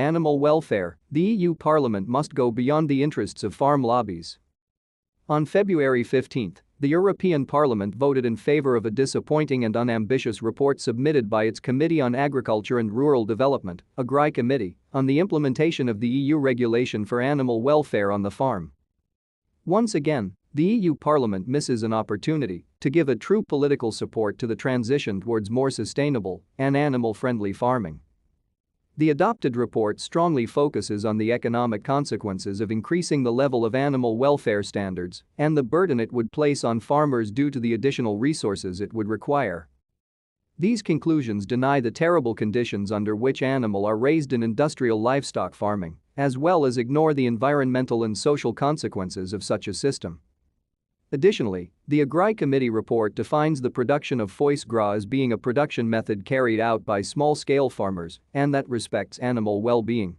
animal welfare, the EU Parliament must go beyond the interests of farm lobbies. On February 15, the European Parliament voted in favour of a disappointing and unambitious report submitted by its Committee on Agriculture and Rural Development, Agri Committee, on the implementation of the EU regulation for animal welfare on the farm. Once again, the EU Parliament misses an opportunity to give a true political support to the transition towards more sustainable and animal-friendly farming. The adopted report strongly focuses on the economic consequences of increasing the level of animal welfare standards and the burden it would place on farmers due to the additional resources it would require. These conclusions deny the terrible conditions under which animals are raised in industrial livestock farming, as well as ignore the environmental and social consequences of such a system. Additionally, the Agri Committee report defines the production of foie gras as being a production method carried out by small-scale farmers and that respects animal well-being.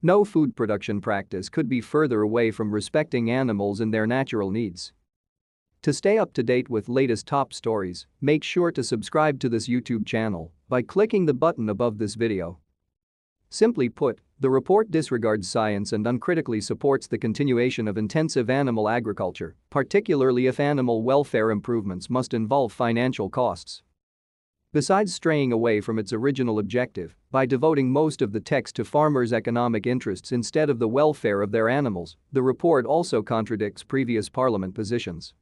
No food production practice could be further away from respecting animals and their natural needs. To stay up to date with latest top stories, make sure to subscribe to this YouTube channel by clicking the button above this video. Simply put, the report disregards science and uncritically supports the continuation of intensive animal agriculture, particularly if animal welfare improvements must involve financial costs. Besides straying away from its original objective by devoting most of the text to farmers' economic interests instead of the welfare of their animals, the report also contradicts previous Parliament positions.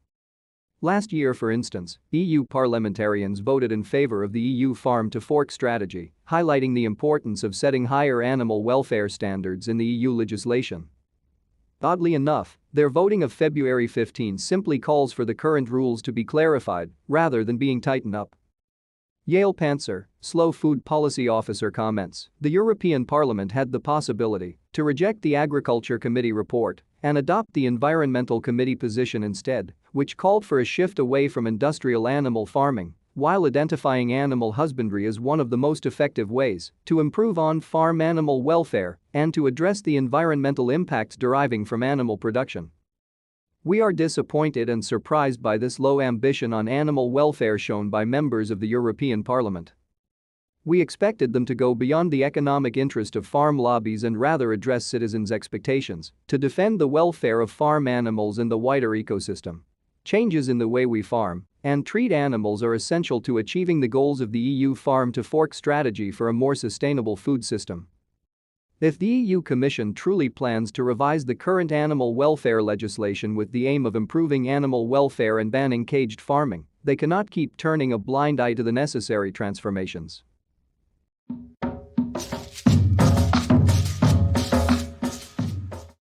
Last year, for instance, EU parliamentarians voted in favour of the EU farm-to-fork strategy, highlighting the importance of setting higher animal welfare standards in the EU legislation. Oddly enough, their voting of February 15 simply calls for the current rules to be clarified rather than being tightened up. Yael Pantzer, Slow Food Policy Officer, comments, "The European Parliament had the possibility to reject the Agriculture Committee report and adopt the Environmental Committee position instead, which called for a shift away from industrial animal farming, while identifying animal husbandry as one of the most effective ways to improve on-farm animal welfare and to address the environmental impacts deriving from animal production. We are disappointed and surprised by this low ambition on animal welfare shown by members of the European Parliament. We expected them to go beyond the economic interest of farm lobbies and rather address citizens' expectations to defend the welfare of farm animals and the wider ecosystem. Changes in the way we farm and treat animals are essential to achieving the goals of the EU farm-to-fork strategy for a more sustainable food system. If the EU Commission truly plans to revise the current animal welfare legislation with the aim of improving animal welfare and banning caged farming, they cannot keep turning a blind eye to the necessary transformations.